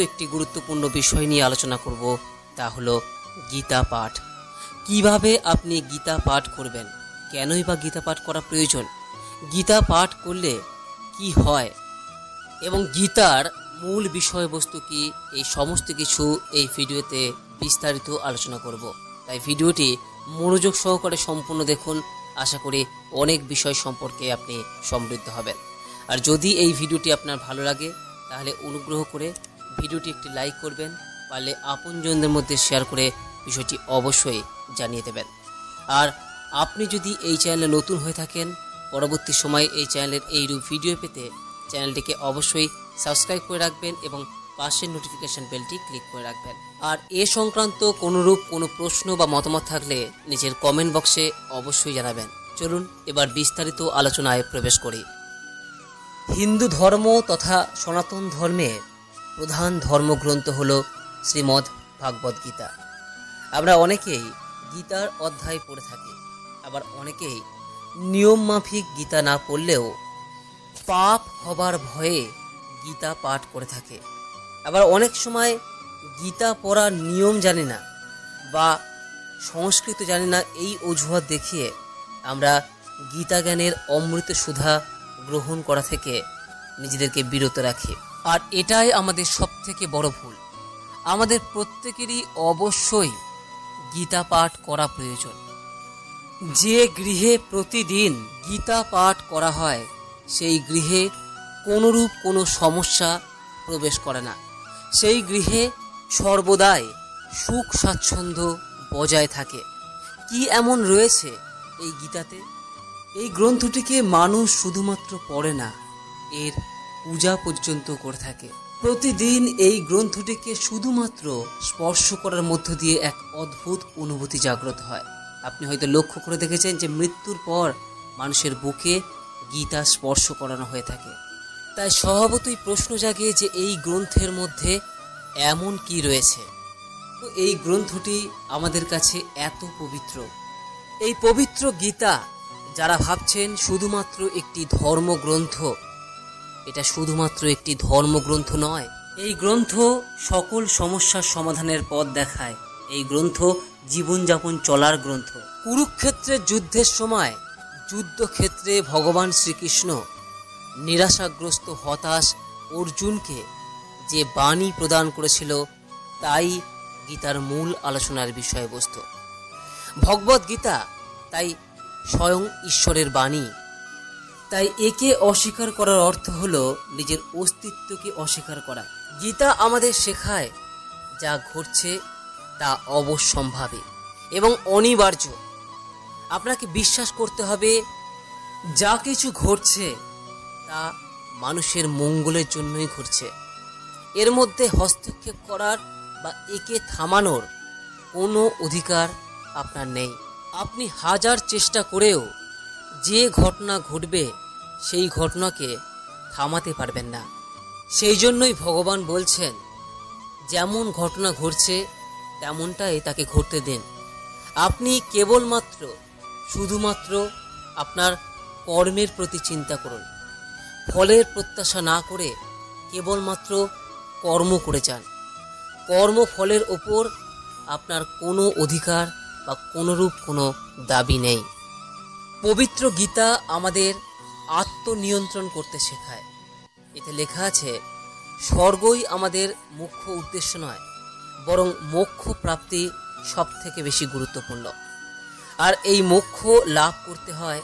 একটি গুরুত্বপূর্ণ বিষয় নিয়ে আলোচনা করব, তা হলো গীতা পাঠ। কিভাবে আপনি গীতা পাঠ করবেন, কেনই বা গীতা পাঠ করা প্রয়োজন, গীতা পাঠ করলে কি হয় এবং গীতার মূল বিষয়বস্তু কি, এই সমস্ত কিছু এই ভিডিওতে বিস্তারিত আলোচনা করব। তাই ভিডিওটি মনোযোগ সহকারে সম্পূর্ণ দেখুন। আশা করি অনেক বিষয় সম্পর্কে আপনি সমৃদ্ধ হবেন। আর যদি এই ভিডিওটি আপনার ভালো লাগে তাহলে অনুগ্রহ করে ভিডিওটি একটি লাইক করবেন, পারলে আপনজনদের মধ্যে শেয়ার করে বিষয়টি অবশ্যই জানিয়ে দেবেন। আর আপনি যদি এই চ্যানেলে নতুন হয়ে থাকেন, পরবর্তী সময়ে এই চ্যানেলের এইরূপ ভিডিও পেতে চ্যানেলটিকে অবশ্যই সাবস্ক্রাইব করে রাখবেন এবং পাশের নোটিফিকেশন বেলটি ক্লিক করে রাখবেন। আর এ সংক্রান্ত কোনো প্রশ্ন বা মতামত থাকলে নিজের কমেন্ট বক্সে অবশ্যই জানাবেন। চলুন এবার বিস্তারিত আলোচনায় প্রবেশ করি। হিন্দু ধর্ম তথা সনাতন ধর্মের প্রধান ধর্মগ্রন্থ হল শ্রীমদ্ ভাগবত গীতা। আমরা অনেকেই গীতার অধ্যায় পড়ে থাকি, আবার অনেকেই নিয়ম মাফিক গীতা না পড়লেও পাপ হবার ভয়ে গীতা পাঠ করে থাকে। আবার অনেক সময় গীতা পড়ার নিয়ম জানি না বা সংস্কৃত জানি না, এই অজুহাত দেখিয়ে আমরা গীতা জ্ঞানের অমৃত সুধা গ্রহণ করা থেকে নিজেদেরকে বিরত রাখি। আর এটাই আমাদের সবথেকে বড় ভুল। আমাদের প্রত্যেকেরই অবশ্যই গীতা পাঠ করা প্রয়োজন। যে গৃহে প্রতিদিন গীতা পাঠ করা হয় সেই গৃহে কোনরূপ কোনো সমস্যা প্রবেশ করে না। সেই গৃহে সর্বদাই সুখ স্বাচ্ছন্দ্য বজায় থাকে। কি এমন রয়েছে এই গীতাতে? এই গ্রন্থটিকে মানুষ শুধুমাত্র পড়ে না, এর পূজা পর্যন্ত করে থাকে। প্রতিদিন এই গ্রন্থটিকে শুধুমাত্র স্পর্শ করার মধ্য দিয়ে এক অদ্ভুত অনুভূতি জাগ্রত হয়। আপনি হয়তো লক্ষ্য করে দেখেছেন যে মৃত্যুর পর মানুষের বুকে গীতা স্পর্শ করানো হয়ে থাকে। তাই স্বভাবতই প্রশ্ন জাগে যে এই গ্রন্থের মধ্যে এমন কি রয়েছে। তো এই গ্রন্থটি আমাদের কাছে এত পবিত্র। এই পবিত্র গীতা যারা ভাবছেন শুধুমাত্র একটি ধর্মগ্রন্থ, এটা শুধুমাত্র একটি ধর্মগ্রন্থ নয়। এই গ্রন্থ সকল সমস্যার সমাধানের পথ দেখায়। এই গ্রন্থ জীবনযাপন চলার গ্রন্থ। কুরুক্ষেত্রের যুদ্ধের সময় যুদ্ধক্ষেত্রে ভগবান শ্রীকৃষ্ণ নিরাশাগ্রস্ত হতাশ অর্জুনকে যে বাণী প্রদান করেছিল, তাই গীতার মূল আলোচনার বিষয়বস্তু। ভগবত গীতা তাই স্বয়ং ঈশ্বরের বাণী। তাই একে অস্বীকার করার অর্থ হলো নিজের অস্তিত্বকে অস্বীকার করা। গীতা আমাদের শেখায় যা ঘটছে তা অবশ্যম্ভাবী এবং অনিবার্য। আপনাকে বিশ্বাস করতে হবে যা কিছু ঘটছে তা মানুষের মঙ্গলের জন্যই ঘটছে। এর মধ্যে হস্তক্ষেপ করার বা একে থামানোর কোনো অধিকার আপনার নেই। আপনি হাজার চেষ্টা করেও যে ঘটনা ঘটবে সেই ঘটনাকে থামাতে পারবেন না। সেই জন্যই ভগবান বলছেন, যেমন ঘটনা ঘটছে তেমনটাই তাকে ঘটতে দিন। আপনি কেবলমাত্র শুধুমাত্র আপনার কর্মের প্রতি চিন্তা করুন। ফলের প্রত্যাশা না করে কেবলমাত্র কর্ম করে যান। কর্মফলের ওপর আপনার কোনো অধিকার বা কোনোরূপ কোনো দাবি নেই। পবিত্র গীতা আমাদের আত্মনিয়ন্ত্রণ করতে শেখায়। এতে লেখা আছে, স্বর্গই আমাদের মুখ্য উদ্দেশ্য নয়, বরং মোক্ষ প্রাপ্তি সব থেকে বেশি গুরুত্বপূর্ণ। আর এই মোক্ষ লাভ করতে হয়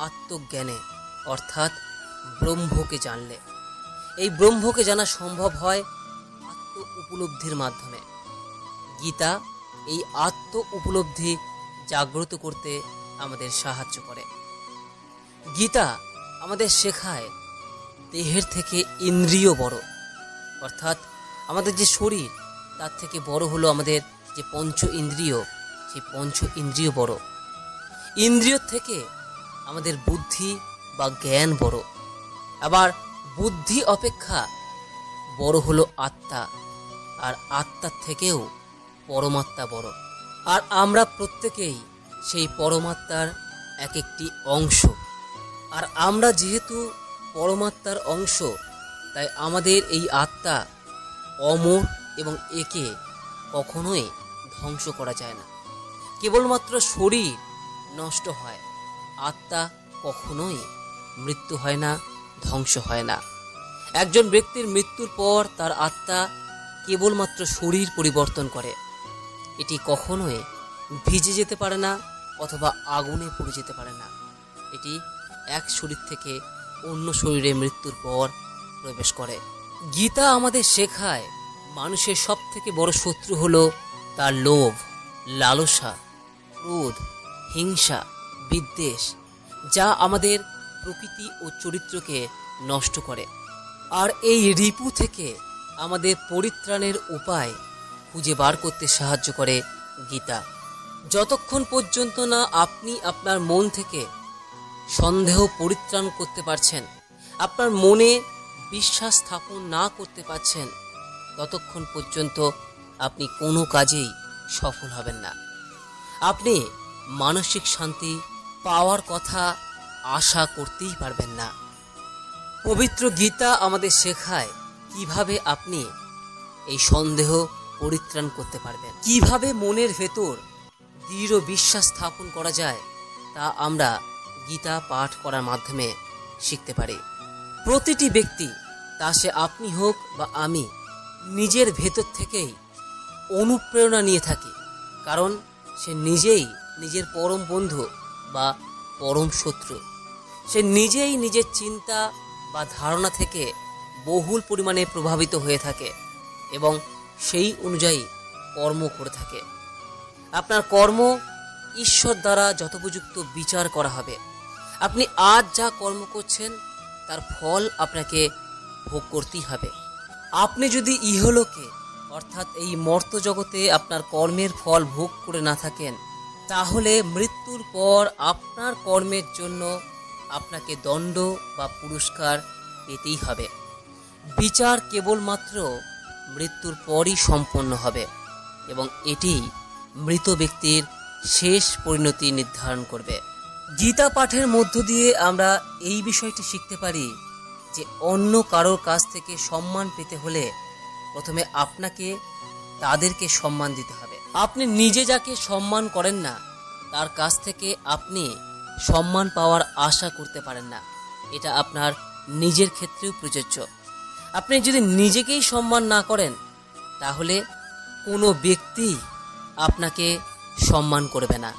আত্মজ্ঞানে, অর্থাৎ ব্রহ্মকে জানলে। এই ব্রহ্মকে জানা সম্ভব হয় আত্ম উপলব্ধির মাধ্যমে। গীতা এই আত্ম উপলব্ধি জাগ্রত করতে আমাদের সাহায্য করে। গীতা আমাদের শেখায় দেহের থেকে ইন্দ্রিয় বড়, অর্থাৎ আমাদের যে শরীর তার থেকে বড় হলো আমাদের যে পঞ্চ ইন্দ্রিয়, সেই পঞ্চ ইন্দ্রিয় বড়। ইন্দ্রিয় থেকে আমাদের বুদ্ধি বা জ্ঞান বড়। আবার বুদ্ধি অপেক্ষা বড় হলো আত্মা, আর আত্মার থেকেও পরমাত্মা বড়। আর আমরা প্রত্যেকেই সেই পরমাত্মার এক একটি অংশ। আর আমরা যেহেতু পরমাত্মার অংশ, তাই আমাদের এই আত্মা অমর এবং একে কখনোই ধ্বংস করা যায় না। কেবলমাত্র শরীর নষ্ট হয়, আত্মা কখনোই মৃত্যু হয় না, ধ্বংস হয় না। একজন ব্যক্তির মৃত্যুর পর তার আত্মা কেবলমাত্র শরীর পরিবর্তন করে। এটি কখনোই ভিজে যেতে পারে না অথবা আগুনে পুড়ে যেতে পারে না। এটি এক শরীর থেকে অন্য শরীরে মৃত্যুর পর প্রবেশ করে। গীতা আমাদের শেখায় মানুষের সব থেকে বড় শত্রু হলো তার লোভ, লালসা, ক্রোধ, হিংসা, বিদ্বেষ, যা আমাদের প্রকৃতি ও চরিত্রকে নষ্ট করে। আর এই রিপু থেকে আমাদের পরিত্রাণের উপায় খুঁজে বার করতে সাহায্য করে গীতা। যতক্ষণ পর্যন্ত না আপনি আপনার মন থেকে সন্দেহ পরিত্রাণ করতে পারছেন, আপনার মনে বিশ্বাস স্থাপন না করতে পারছেন, ততক্ষণ পর্যন্ত আপনি কোনো কাজেই সফল হবেন না। আপনি মানসিক শান্তি পাওয়ার কথা আশা করতেই পারবেন না। পবিত্র গীতা আমাদের শেখায় কিভাবে আপনি এই সন্দেহ পরিত্রাণ করতে পারবেন, কিভাবে মনের ভেতর দৃঢ় বিশ্বাস স্থাপন করা যায়, তা আমরা গীতা পাঠ করার মাধ্যমে শিখতে পারি। প্রতিটি ব্যক্তি, তা সে আপনি হোক বা আমি, নিজের ভেতর থেকেই অনুপ্রেরণা নিয়ে থাকি, কারণ সে নিজেই নিজের পরম বন্ধু বা পরম শত্রু। সে নিজেই নিজের চিন্তা বা ধারণা থেকে বহুল পরিমাণে প্রভাবিত হয়ে থাকে এবং সেই অনুযায়ী কর্ম করে থাকে। আপনার কর্ম ঈশ্বর দ্বারা যথোপযুক্ত বিচার করা হবে। আপনি আজ যা কর্ম করছেন তার ফল আপনাকে ভোগ করতেই হবে। আপনি যদি ইহলোকে অর্থাৎ এই মর্ত জগতে আপনার কর্মের ফল ভোগ করে না থাকেন, তাহলে মৃত্যুর পর আপনার কর্মের জন্য আপনাকে দণ্ড বা পুরস্কার পেতেই হবে। বিচার কেবলমাত্র মৃত্যুর পরই সম্পন্ন হবে এবং এটি মৃত ব্যক্তির শেষ পরিণতি নির্ধারণ করবে। গীতা পাঠের মধ্য দিয়ে আমরা এই বিষয়টি শিখতে পারি যে অন্য কারোর কাছ থেকে সম্মান পেতে হলে প্রথমে আপনাকে তাদেরকে সম্মান দিতে হবে। আপনি নিজে যাকে সম্মান করেন না, তার কাছ থেকে আপনি সম্মান পাওয়ার আশা করতে পারেন না। এটা আপনার নিজের ক্ষেত্রেও প্রযোজ্য। আপনি যদি নিজেকেই সম্মান না করেন, তাহলে কোনো ব্যক্তি আপনাকে সম্মান করবে না।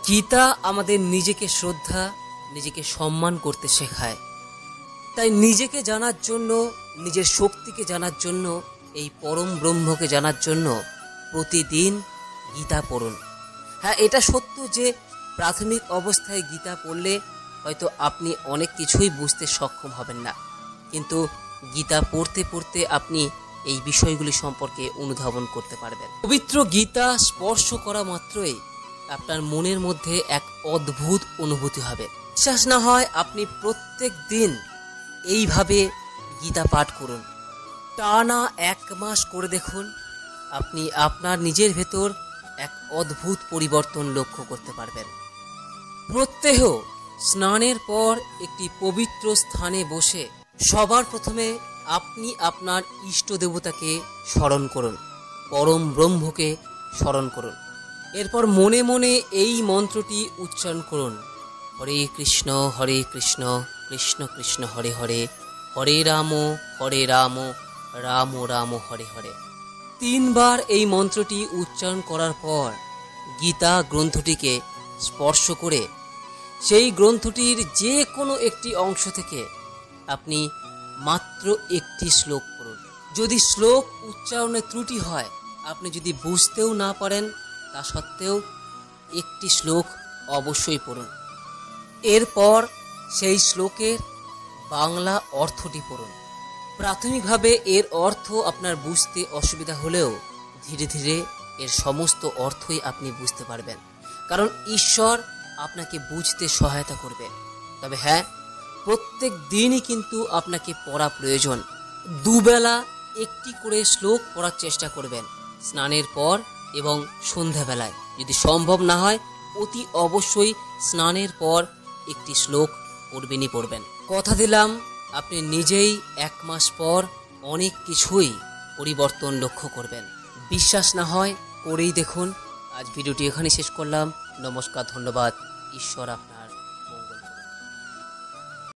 গীতা আমাদের নিজেকে শ্রদ্ধা, নিজেকে সম্মান করতে শেখায়। তাই নিজেকে জানার জন্য, নিজের শক্তিকে জানার জন্য, এই পরম ব্রহ্মকে জানার জন্য প্রতিদিন গীতা পড়ুন। হ্যাঁ, এটা সত্য যে প্রাথমিক অবস্থায় গীতা পড়লে হয়তো আপনি অনেক কিছুই বুঝতে সক্ষম হবেন না, কিন্তু গীতা পড়তে পড়তে আপনি এই বিষয়গুলি সম্পর্কে অনুধাবন করতে পারবেন। পবিত্র গীতা স্পর্শ করা মাত্রই আপনার মনের মধ্যে এক অদ্ভুত অনুভূতি হবে। বিশ্বাস না হয় আপনি প্রত্যেক দিন এইভাবে গীতা পাঠ করুন, টানা 1 মাস করে দেখুন। আপনি আপনার নিজের ভেতর এক অদ্ভুত পরিবর্তন লক্ষ্য করতে পারবেন। প্রত্যহ স্নানের পর একটি পবিত্র স্থানে বসে সবার প্রথমে আপনি আপনার ইষ্ট দেবতাকে স্মরণ করুন, পরম ব্রহ্মকে স্মরণ করুন। এরপর মনে মনে এই মন্ত্রটি উচ্চারণ করুন: হরে কৃষ্ণ কৃষ্ণ কৃষ্ণ হরে হরে, হরে রাম রাম রাম হরে হরে। 3 বার এই মন্ত্রটি উচ্চারণ করার পর গীতা গ্রন্থটিকে স্পর্শ করে সেই গ্রন্থটির যে কোনো একটি অংশ থেকে আপনি মাত্র একটি শ্লোক পড়ুন। যদি শ্লোক উচ্চারণে ত্রুটি হয়, আপনি যদি বুঝতেও না পারেন, তা সত্ত্বেও একটি শ্লোক অবশ্যই পড়ুন। এরপর সেই শ্লোকের বাংলা অর্থটি পড়ুন। প্রাথমিকভাবে এর অর্থ আপনার বুঝতে অসুবিধা হলেও ধীরে ধীরে এর সমস্ত অর্থই আপনি বুঝতে পারবেন, কারণ ঈশ্বর আপনাকে বুঝতে সহায়তা করবে। তবে হ্যাঁ, প্রত্যেক দিনই কিন্তু আপনাকে পড়া প্রয়োজন। 2 বেলা একটি করে শ্লোক পড়ার চেষ্টা করবেন, স্নানের পর এবং সন্ধ্যাবেলায়। যদি সম্ভব না হয়, অতি অবশ্যই স্নানের পর একটি শ্লোক পড়বেনই পড়বেন। কথা দিলাম, আপনি নিজেই 1 মাস পর অনেক কিছুই পরিবর্তন লক্ষ্য করবেন। বিশ্বাস না হয় করেই দেখুন। আজ ভিডিওটি এখানে শেষ করলাম। নমস্কার, ধন্যবাদ। ঈশ্বর আপনার।